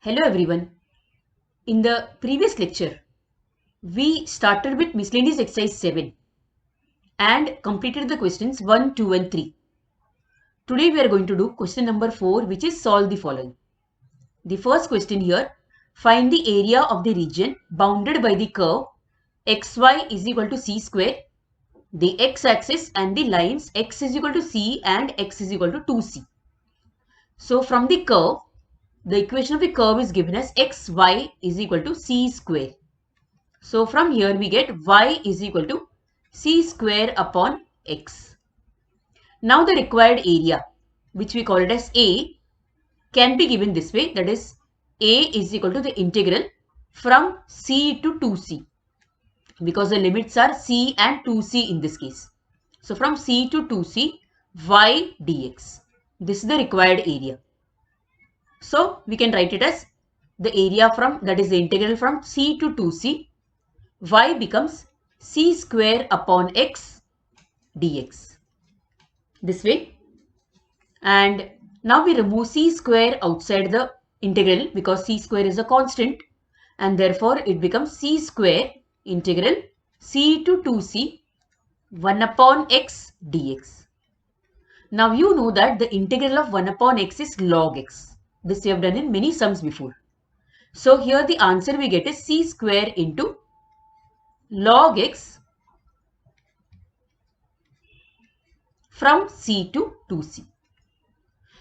Hello everyone. In the previous lecture, we started with miscellaneous exercise 7 and completed the questions 1, 2 and 3. Today we are going to do question number 4, which is solve the following. The first question here, find the area of the region bounded by the curve xy is equal to c square, the x-axis and the lines x is equal to c and x is equal to 2c. So from the curve, the equation of the curve is given as xy is equal to c square. So from here we get y is equal to c square upon x. Now the required area, which we call it as A, can be given this way, that is A is equal to the integral from c to 2c, because the limits are c and 2c in this case. So from c to 2c y dx. This is the required area. So we can write it as the area from, that is the integral from c to 2c, y becomes c square upon x dx. This way. And now we remove c square outside the integral because c square is a constant, and therefore it becomes c square integral c to 2c 1 upon x dx. Now you know that the integral of 1 upon x is log x. This we have done in many sums before. So here the answer we get is c square into log x from c to 2c.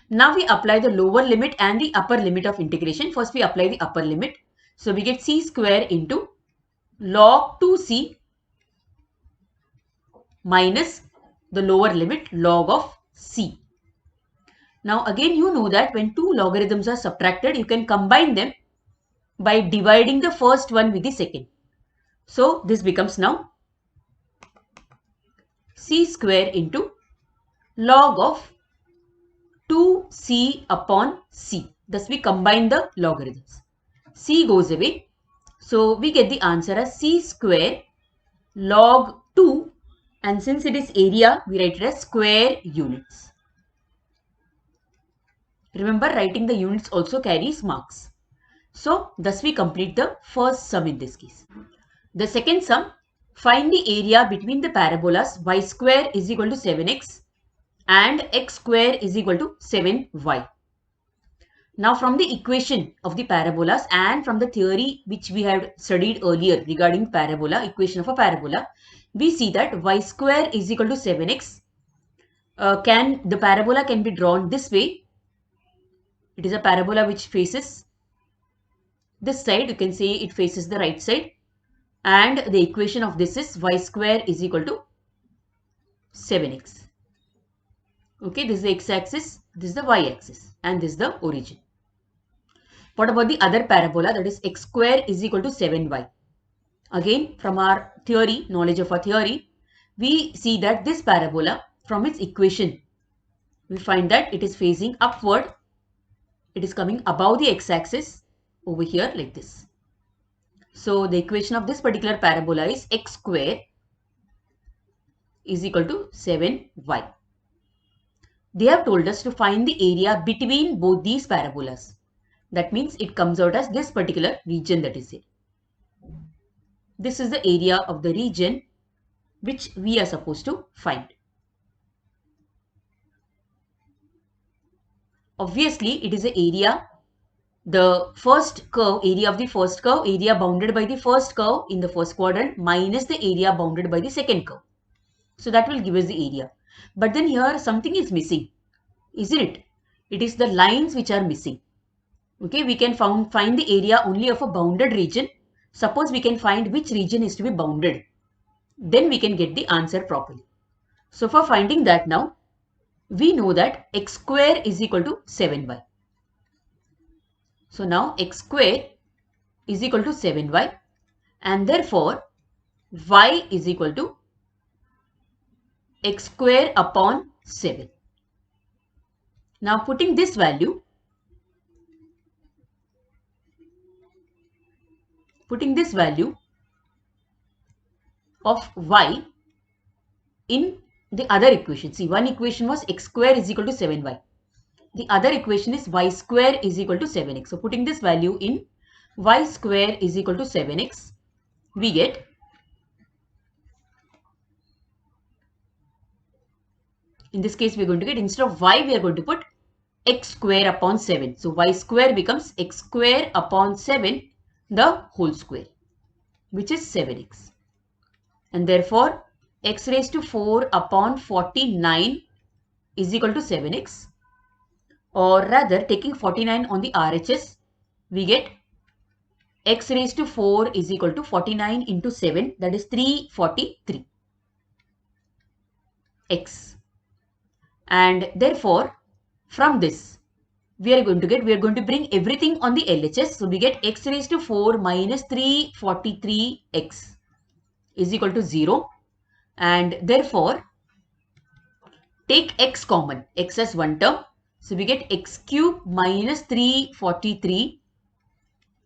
Now we apply the lower limit and the upper limit of integration. First we apply the upper limit. So we get c square into log 2c minus the lower limit log of c. Now again you know that when two logarithms are subtracted, you can combine them by dividing the first one with the second. So this becomes now c square into log of 2c upon c. Thus we combine the logarithms. C goes away. So we get the answer as c square log 2, and since it is area, we write it as square units. Remember, writing the units also carries marks. So thus we complete the first sum in this case. The second sum, find the area between the parabolas y square is equal to 7x and x square is equal to 7y. Now from the equation of the parabolas and from the theory which we had studied earlier regarding parabola, equation of a parabola, we see that y square is equal to 7x. The parabola can be drawn this way. It is a parabola which faces this side. You can say it faces the right side. And the equation of this is y square is equal to 7x. Okay, this is the x-axis, this is the y-axis, and this is the origin. What about the other parabola, that is x square is equal to 7y? Again, from our theory, knowledge of our theory, we see that this parabola, from its equation, we find that it is facing upward. It is coming above the x-axis over here like this. So the equation of this particular parabola is x square is equal to 7y. They have told us to find the area between both these parabolas. That means it comes out as this particular region that is here. This is the area of the region which we are supposed to find. Obviously, it is the area, the first curve, area of the first curve, area bounded by the first curve in the first quadrant minus the area bounded by the second curve. So that will give us the area. But then here something is missing, isn't it? It is the lines which are missing. Okay, we can find the area only of a bounded region. Suppose we can find which region is to be bounded. Then we can get the answer properly. So for finding that now, we know that x square is equal to 7y. So now x square is equal to 7y, and therefore y is equal to x square upon 7. Now putting this value of y in the other equation. See, one equation was x square is equal to 7y. the other equation is y square is equal to 7x. So putting this value in, y square is equal to 7x, we get in this case, we're going to get, instead of y, we are going to put x square upon 7. So y square becomes x square upon 7, the whole square, which is 7x. And therefore, x raised to 4 upon 49 is equal to 7x. Or rather, taking 49 on the RHS, we get x raised to 4 is equal to 49 into 7, that is 343 x. And therefore, from this, we are going to bring everything on the LHS. So we get x raised to 4 minus 343x is equal to 0. And therefore, take x common, x as one term. So we get x cube minus 343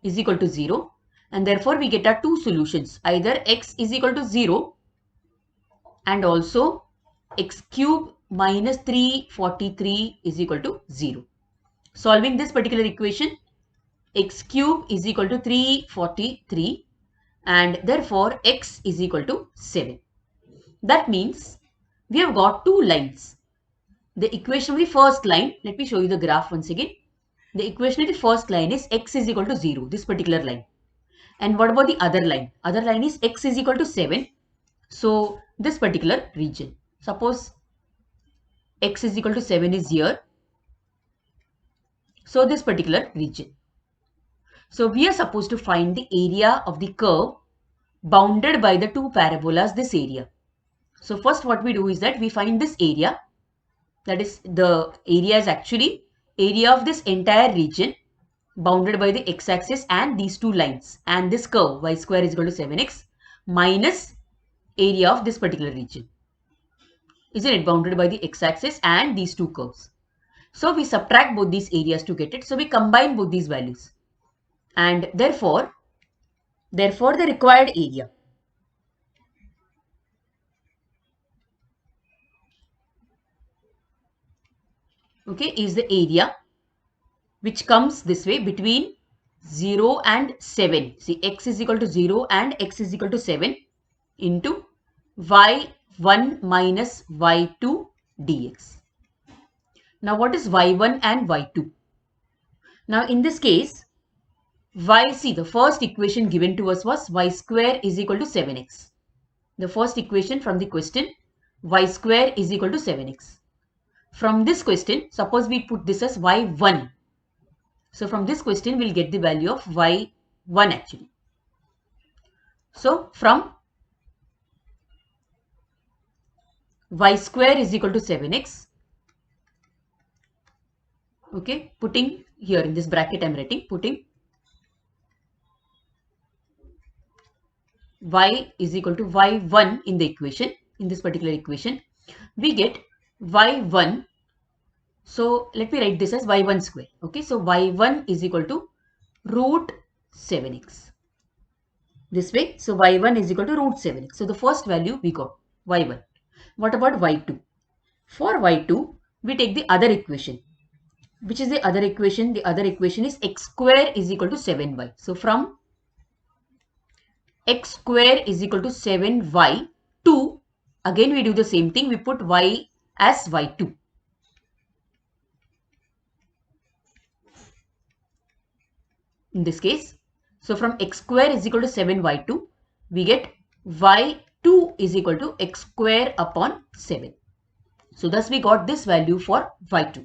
is equal to 0. And therefore, we get our two solutions, either x is equal to 0 and also x cube minus 343 is equal to 0. Solving this particular equation, x cube is equal to 343 and therefore x is equal to 7. That means we have got two lines. The equation of the first line, let me show you the graph once again. The equation of the first line is x is equal to 0, this particular line. And what about the other line? Other line is x is equal to 7. So this particular region, suppose x is equal to 7 is here. So this particular region. So we are supposed to find the area of the curve bounded by the two parabolas, this area. So first what we do is that we find this area, that is the area is actually area of this entire region bounded by the x-axis and these two lines and this curve y square is equal to 7x minus area of this particular region. Isn't it bounded by the x-axis and these two curves? So we subtract both these areas to get it. So we combine both these values and therefore the required area is the area which comes this way between 0 and 7. See, x is equal to 0 and x is equal to 7 into y1 minus y2 dx. Now what is y1 and y2? Now in this case, the first equation given to us was y square is equal to 7x. The first equation from the question, y square is equal to 7x. From this question, suppose we put this as y1. So from this question, we'll get the value of y1 actually. So from y square is equal to 7x. Okay, putting here in this bracket I'm writing, putting y is equal to y1 in the equation, in this particular equation, we get y1. So let me write this as y1 square. Okay, so y1 is equal to root 7x. This way, so y1 is equal to root 7x. So the first value we got, y1. What about y2? For y2, we take the other equation. Which is the other equation? The other equation is x square is equal to 7y. So from x square is equal to 7y to, again we do the same thing, we put y as y2. In this case, so from x square is equal to 7y2, we get y2 is equal to x square upon 7. So thus we got this value for y2.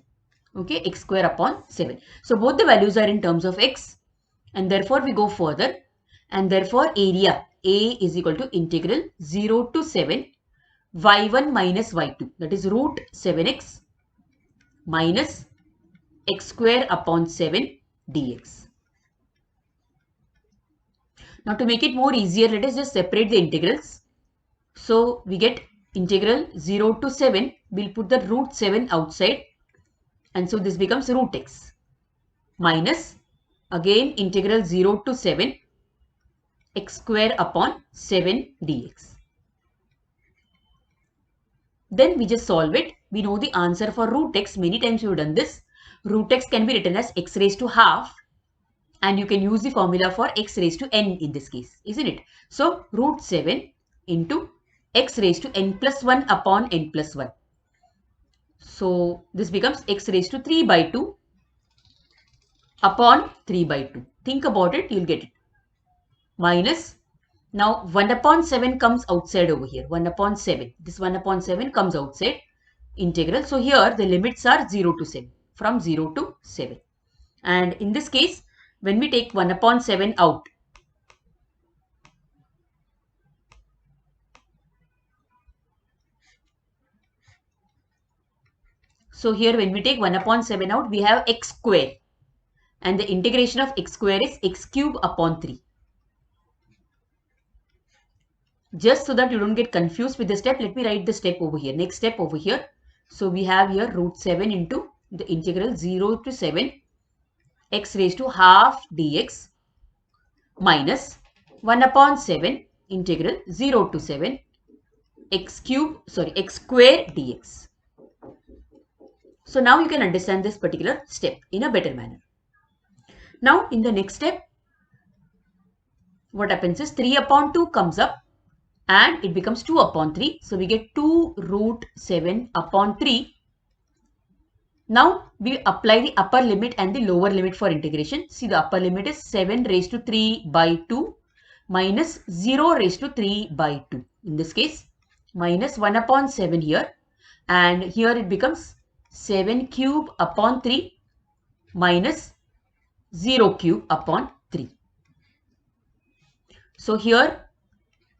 Okay, x square upon 7. So both the values are in terms of x and therefore we go further and therefore area A is equal to integral 0 to 7 y1 minus y2, that is root 7x minus x square upon 7 dx. Now to make it more easier, let us just separate the integrals. So we get integral 0 to 7, we'll put the root 7 outside. And so this becomes root x minus again integral 0 to 7 x square upon 7 dx. Then we just solve it. We know the answer for root x. Many times we have done this. root x can be written as x raised to half, and you can use the formula for x raised to n in this case, isn't it? So root 7 into x raised to n plus 1 upon n plus 1. So this becomes x raised to 3 by 2 upon 3 by 2. Think about it, you'll get it. Minus, now 1 upon 7 comes outside over here. 1 upon 7. This 1 upon 7 comes outside. Integral. So here the limits are 0 to 7. From 0 to 7. And in this case, when we take 1 upon 7 out, so here when we take 1 upon 7 out, we have x square. And the integration of x square is x cube upon 3. Just so that you don't get confused with the step, let me write the step over here. Next step over here. So we have here root 7 into the integral 0 to 7 x raised to half dx minus 1 upon 7 integral 0 to 7 x square dx. So now you can understand this particular step in a better manner. Now in the next step, what happens is 3 upon 2 comes up and it becomes 2 upon 3. So we get 2 root 7 upon 3. Now we apply the upper limit and the lower limit for integration. See, the upper limit is 7 raised to 3 by 2 minus 0 raised to 3 by 2. In this case, minus 1 upon 7 here, and here it becomes 7 cube upon 3 minus 0 cube upon 3. So here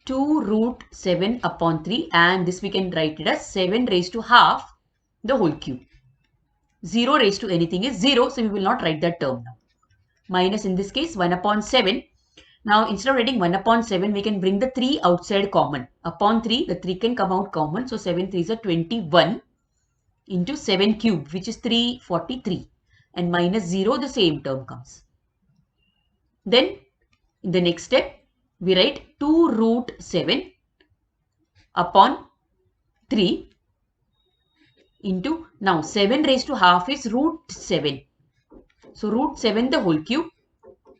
2 root 7 upon 3, and this we can write it as 7 raised to half the whole cube. 0 raised to anything is 0, so we will not write that term now. Minus in this case 1 upon 7. Now instead of writing 1 upon 7, we can bring the 3 outside common. Upon 3, the 3 can come out common. So 7 3s are 21 into 7 cube, which is 343. And minus 0, the same term comes. Then in the next step, we write 2 root 7 upon 3 into, now 7 raised to half is root 7. So root 7 the whole cube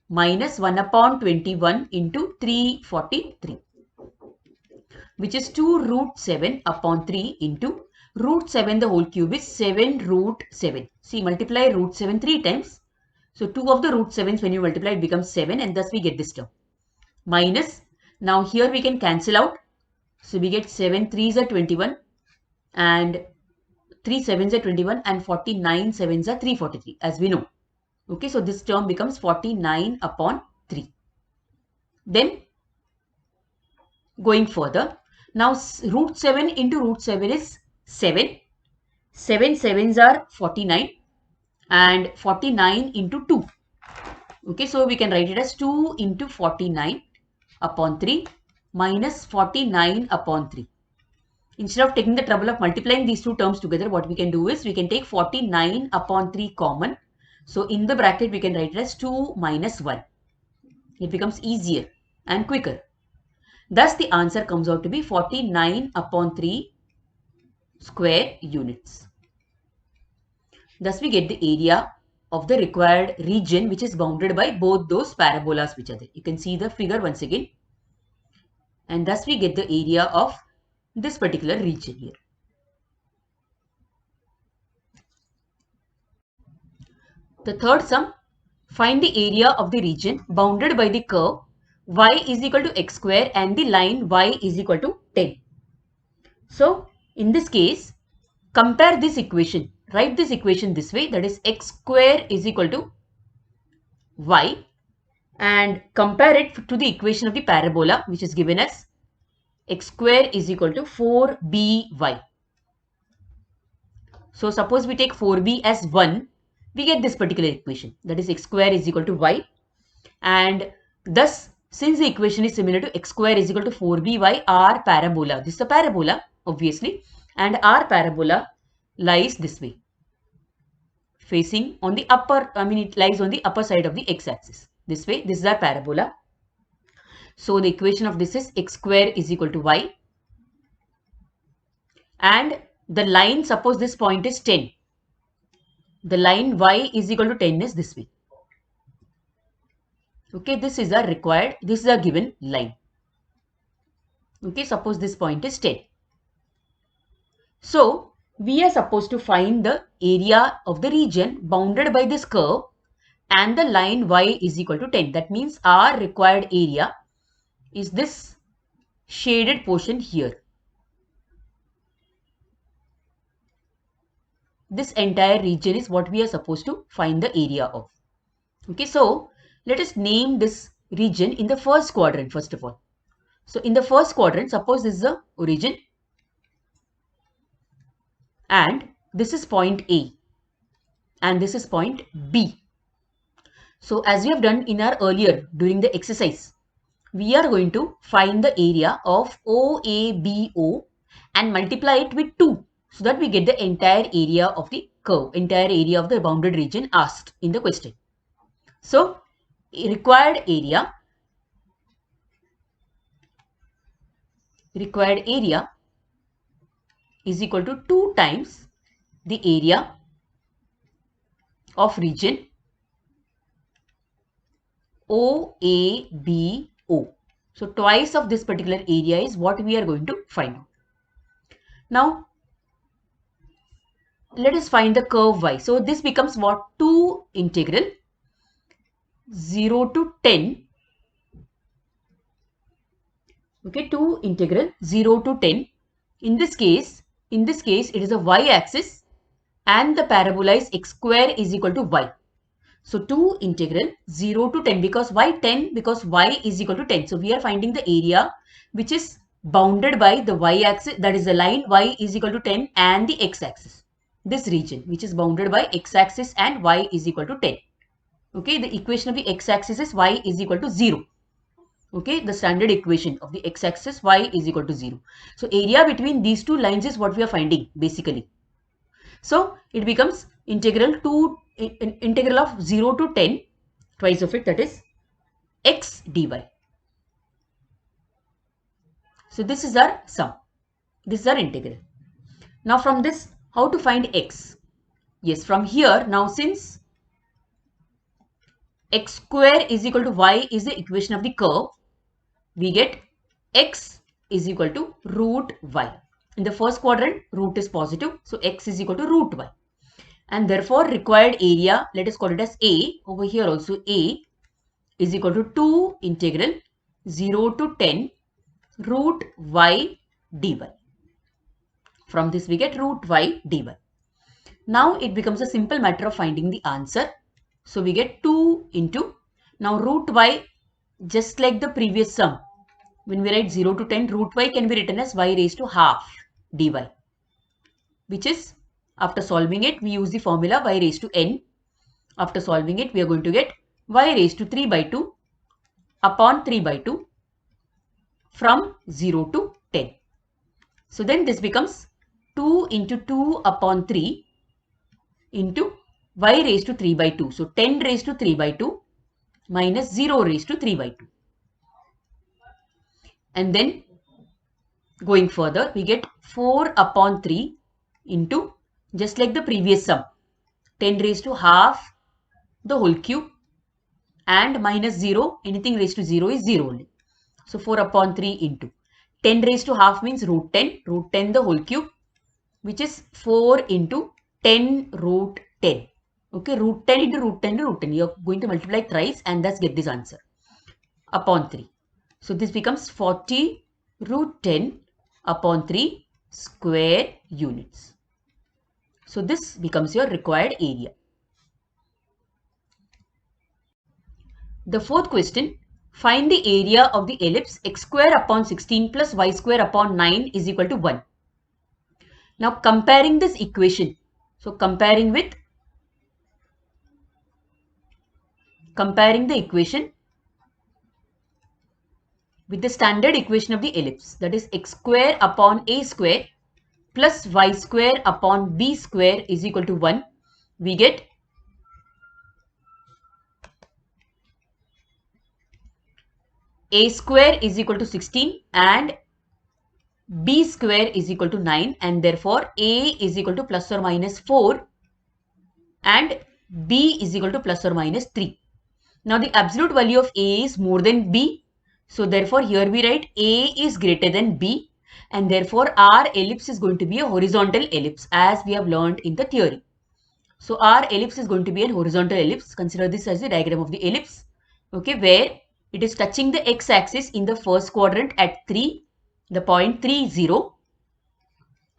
minus 1 upon 21 into 343, which is 2 root 7 upon 3 into root 7 the whole cube is 7 root 7. See, multiply root 7 3 times. So 2 of the root 7s when you multiply it becomes 7, and thus we get this term. Minus, now here we can cancel out. So we get 7 3s are 21 and 3 7s are 21 and 49 7s are 343, as we know. Okay, so this term becomes 49 upon 3. Then going further, now root 7 into root 7 is 7. 7 7s are 49 and 49 into 2. Okay, so we can write it as 2 into 49 upon 3 minus 49 upon 3. Instead of taking the trouble of multiplying these two terms together, what we can do is we can take 49 upon 3 common. So in the bracket, we can write it as 2 minus 1. It becomes easier and quicker. Thus, the answer comes out to be 49 upon 3 square units. Thus, we get the area of the required region, which is bounded by both those parabolas which are there. You can see the figure once again. And thus, we get the area of this particular region here. The third sum, find the area of the region bounded by the curve y is equal to x square and the line y is equal to 10. So, in this case, compare this equation. Write this equation this way, that is x square is equal to y, and compare it to the equation of the parabola, which is given as x square is equal to 4by. So suppose we take 4b as 1, we get this particular equation, that is x square is equal to y, and thus since the equation is similar to x square is equal to 4by, our parabola, this is a parabola obviously, and our parabola lies this way, facing on the upper, it lies on the upper side of the x-axis. This way, this is our parabola. So the equation of this is x square is equal to y, and the line, suppose this point is 10. The line y is equal to 10 is this way. Okay, this is a given line. Okay, suppose this point is 10. So, we are supposed to find the area of the region bounded by this curve and the line y is equal to 10. That means our required area is this shaded portion here. This entire region is what we are supposed to find the area of. Okay, so let us name this region in the first quadrant first of all. So in the first quadrant, suppose this is the origin and this is point A and this is point B. So as we have done in our earlier during the exercise, we are going to find the area of OABO and multiply it with 2 so that we get the entire area of the curve, entire area of the bounded region asked in the question. So required area is equal to 2 times the area of region OABO. So twice of this particular area is what we are going to find out. Now let us find the curve y. So this becomes what? 2 integral 0 to 10. Okay, 2 integral 0 to 10. In this case it is a y-axis and the parabola is x square is equal to y. So 2 integral 0 to 10, because why 10? Because y is equal to 10. So we are finding the area which is bounded by the y-axis, that is the line y is equal to 10, and the x-axis. This region which is bounded by x-axis and y is equal to 10. Okay, the equation of the x-axis is y is equal to 0. Okay, the standard equation of the x-axis y is equal to 0. So area between these two lines is what we are finding basically. So it becomes integral of 0 to 10, twice of it, that is x dy. So this is our sum. This is our integral. Now from this, how to find x? Yes, from here, now since x square is equal to y is the equation of the curve, we get x is equal to root y. In the first quadrant, root is positive, so x is equal to root y. And therefore required area, let us call it as A. Over here also A is equal to 2 integral 0 to 10 root y dy. From this we get root y dy. Now it becomes a simple matter of finding the answer. So we get 2 into, now root y, just like the previous sum, when we write 0 to 10, root y can be written as y raised to half dy, which is, after solving it, we use the formula y raised to n. After solving it, we are going to get y raised to 3 by 2 upon 3 by 2 from 0 to 10. So then this becomes 2 into 2 upon 3 into y raised to 3 by 2. So 10 raised to 3 by 2 minus 0 raised to 3 by 2. And then going further, we get 4 upon 3 into, just like the previous sum, 10 raised to half the whole cube and minus 0, anything raised to 0 is 0 only. So 4 upon 3 into 10 raised to half means root 10 the whole cube, which is 4 into 10 root 10. Okay, root 10 into root 10 into root 10. You are going to multiply thrice and thus get this answer upon 3. So this becomes 40 root 10 upon 3 square units. So this becomes your required area. The fourth question, find the area of the ellipse x square upon 16 plus y square upon 9 is equal to 1. Now comparing this equation, so comparing the equation with the standard equation of the ellipse, that is x square upon a square plus y square upon b square is equal to 1, we get a square is equal to 16 and b square is equal to 9, and therefore a is equal to plus or minus 4 and b is equal to plus or minus 3. Now the absolute value of a is more than b. So therefore here we write a is greater than b, and therefore our ellipse is going to be a horizontal ellipse as we have learned in the theory. So our ellipse is going to be a horizontal ellipse. Consider this as the diagram of the ellipse. Okay, where it is touching the x-axis in the first quadrant at 3, the point 3, 0.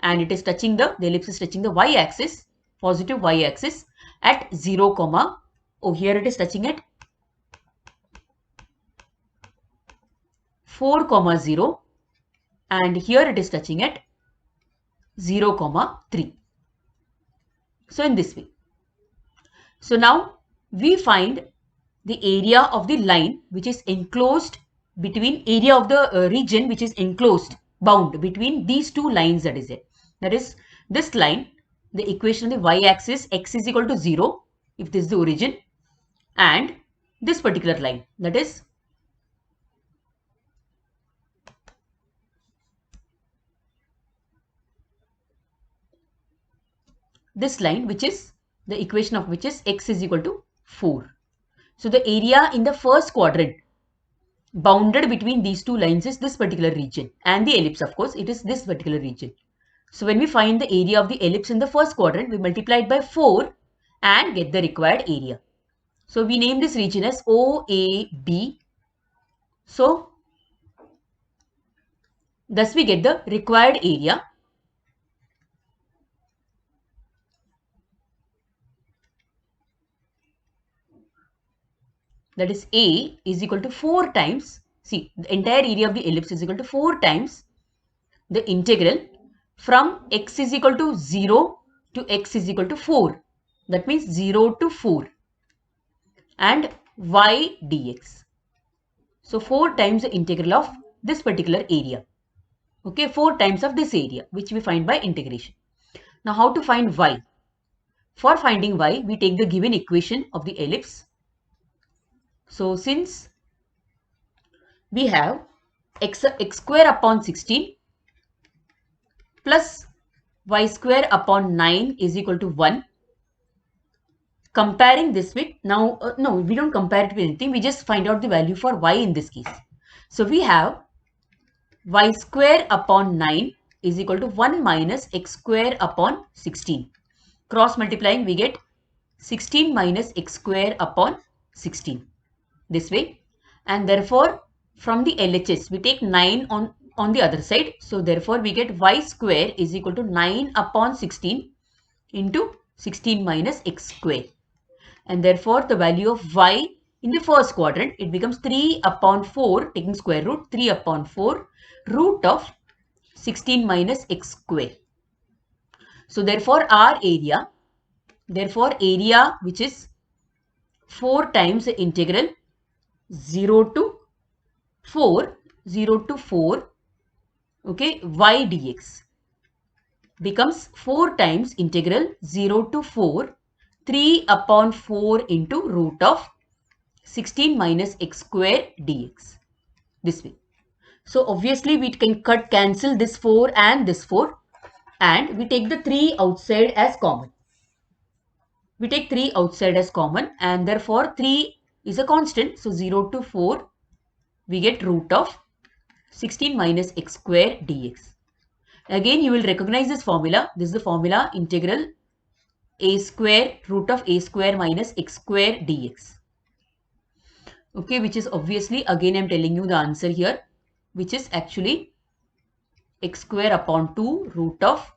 And it is touching the ellipse is touching the y-axis, positive y-axis at 0, comma. Oh, here it is touching at 4, comma 0. And here it is touching at 0, comma 3. So in this way. So now we find the area of the line which is enclosed between area of the region which is enclosed, bound between these two lines, that is it. That is this line, the equation of the y-axis, x is equal to 0 if this is the origin, and this particular line, that is this line, which is the equation of which is x is equal to 4. So the area in the first quadrant bounded between these two lines is this particular region, and the ellipse, of course, it is this particular region. So when we find the area of the ellipse in the first quadrant, we multiply it by 4 and get the required area. So we name this region as OAB. So thus we get the required area. That is A is equal to 4 times, see, the entire area of the ellipse is equal to 4 times the integral from x is equal to 0 to x is equal to 4. That means 0 to 4 and y dx. So 4 times the integral of this particular area. Okay, 4 times of this area, which we find by integration. Now how to find y? For finding y, we take the given equation of the ellipse. So since we have x square upon 16 plus y square upon 9 is equal to 1. Comparing this with, now, no, we don't compare it with anything. We just find out the value for y in this case. So we have y square upon 9 is equal to 1 minus x square upon 16. Cross multiplying, we get 16 minus x square upon 16. This way. And therefore, from the LHS, we take 9 on the other side. So therefore, we get y square is equal to 9 upon 16 into 16 minus x square. And therefore, the value of y in the first quadrant, it becomes 3 upon 4, taking square root, 3 upon 4, root of 16 minus x square. So therefore, our area, which is 4 times the integral 0 to 4, okay, y dx becomes 4 times integral 0 to 4, 3 upon 4 into root of 16 minus x square dx. This way. So obviously we can cancel this 4 and this 4, and we take the 3 outside as common. We take 3 outside as common, and therefore 3 is a constant. So 0 to 4, we get root of 16 minus x square dx. Again, you will recognize this formula. This is the formula integral a square root of a square minus x square dx. Okay, which is obviously, again I am telling you the answer here, which is actually x square upon 2 root of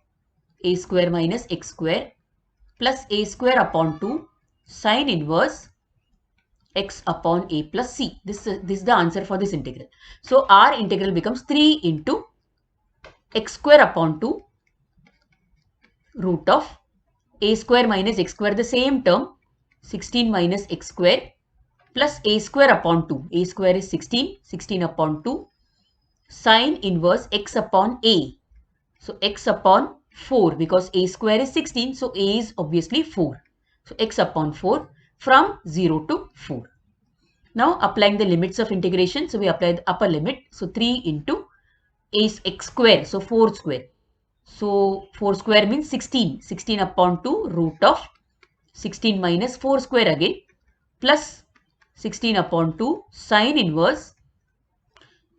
a square minus x square plus a square upon 2 sine inverse x upon a plus c. This is the answer for this integral. So our integral becomes 3 into x square upon 2 root of a square minus x square, the same term, 16 minus x square plus a square upon 2. A square is 16, 16 upon 2 sine inverse x upon a. So x upon 4, because a square is 16, so a is obviously 4. So x upon 4 from 0 to 4. Now applying the limits of integration, so we apply the upper limit. So 3 into a is x square, so 4 square. So 4 square means 16. 16 upon 2 root of 16 minus 4 square again plus 16 upon 2 sine inverse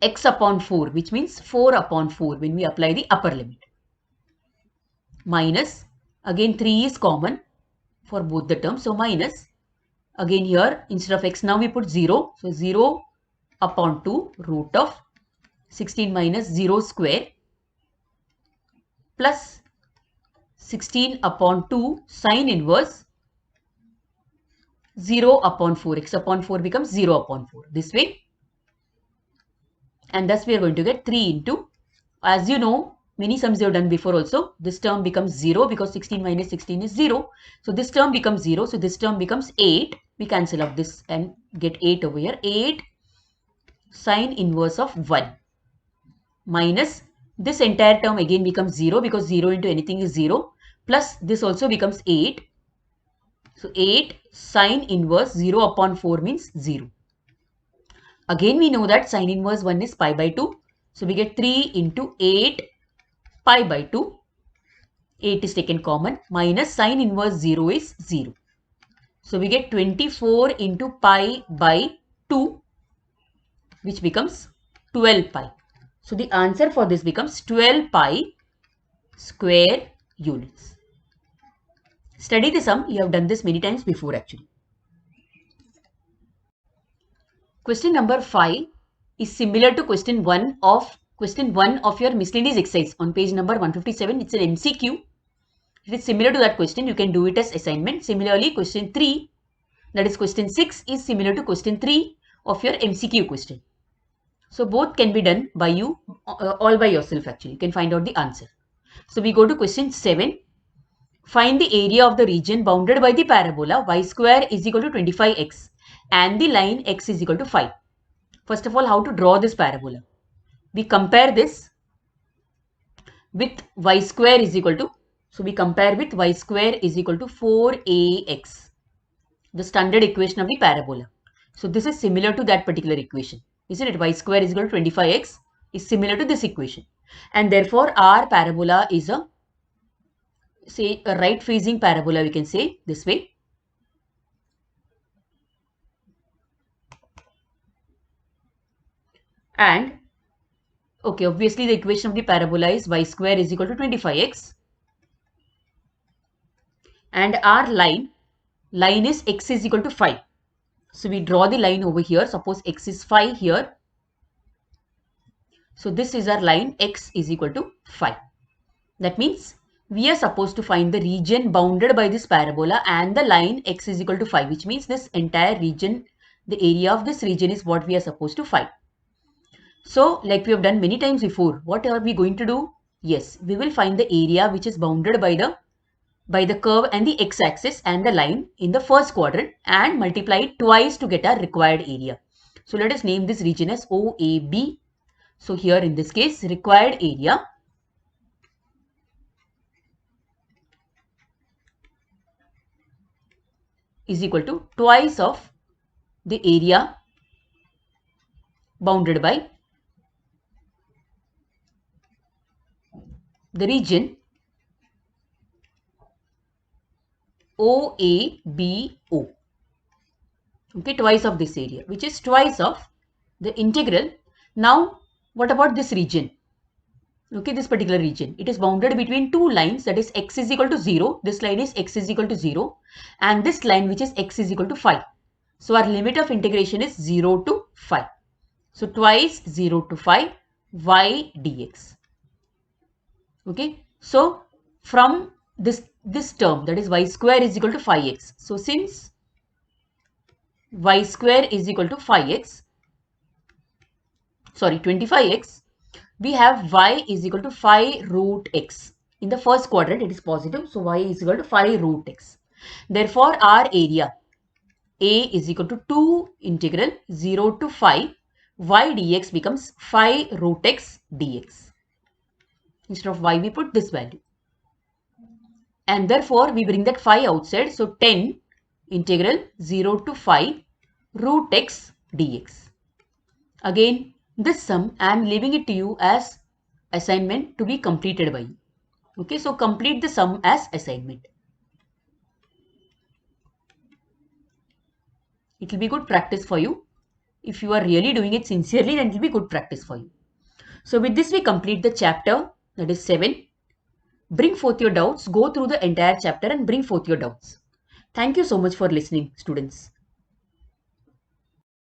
x upon 4, which means 4 upon 4 when we apply the upper limit, minus, again 3 is common for both the terms, so minus, again here instead of x now we put 0, so 0 upon 2 root of 16 minus 0 square plus 16 upon 2 sine inverse 0 upon 4, x upon 4 becomes 0 upon 4, this way, and thus we are going to get 3 into, as you know, many sums you have done before also, this term becomes 0 because 16 minus 16 is 0, so this term becomes 0, so this term becomes 8, we cancel out this and get 8 over here, 8 sine inverse of 1 minus this entire term again becomes 0 because 0 into anything is 0, plus this also becomes 8. So 8 sine inverse 0 upon 4 means 0. Again we know that sine inverse 1 is pi by 2. So we get 3 into 8 pi by 2. 8 is taken common minus sine inverse 0 is 0. So we get 24 into pi by 2, which becomes 12 pi. So the answer for this becomes 12 pi square units. Study the sum. You have done this many times before actually. Question number 5 is similar to question 1 of your miscellaneous exercise on page number 157. It's an MCQ. It is similar to that question. You can do it as assignment. Similarly, question 3, that is question 6, is similar to question 3 of your MCQ question. So both can be done by you all by yourself actually. You can find out the answer. So we go to question 7. Find the area of the region bounded by the parabola y square is equal to 25x and the line x is equal to 5. First of all, how to draw this parabola? We compare this with y square is equal to, so we compare with y square is equal to 4ax, the standard equation of the parabola. So this is similar to that particular equation, isn't it? Y square is equal to 25x is similar to this equation, and therefore our parabola is a, say, a right facing parabola, we can say this way. And okay, obviously the equation of the parabola is y square is equal to 25x, and our line is x is equal to 5. So we draw the line over here. Suppose x is 5 here. So this is our line, x is equal to 5. That means we are supposed to find the region bounded by this parabola and the line x is equal to 5, which means this entire region, the area of this region is what we are supposed to find. So like we have done many times before, what are we going to do? Yes, we will find the area which is bounded by the curve and the x-axis and the line in the first quadrant and multiply it twice to get our required area. So let us name this region as OAB. So here in this case, required area is equal to twice of the area bounded by the region OABO. Okay, twice of this area, which is twice of the integral. Now, what about this region? Okay, this particular region, it is bounded between two lines, that is x is equal to 0. This line is x is equal to 0 and this line which is x is equal to 5. So our limit of integration is 0 to 5. So twice 0 to 5 y dx. Okay, so from this term, that is y square is equal to 5x. So since y square is equal to 25x, we have y is equal to 5 root x. In the first quadrant, it is positive. So y is equal to 5 root x. Therefore, our area A is equal to 2 integral 0 to 5 y dx becomes 5 root x dx. Instead of y, we put this value. And therefore, we bring that 5 outside. So 10 integral 0 to 5 root x dx. Again, this sum I am leaving it to you as assignment to be completed by you. Okay, so complete the sum as assignment. It will be good practice for you. If you are really doing it sincerely, then it will be good practice for you. So with this, we complete the chapter, that is 7. Bring forth your doubts. Go through the entire chapter and bring forth your doubts. Thank you so much for listening, students.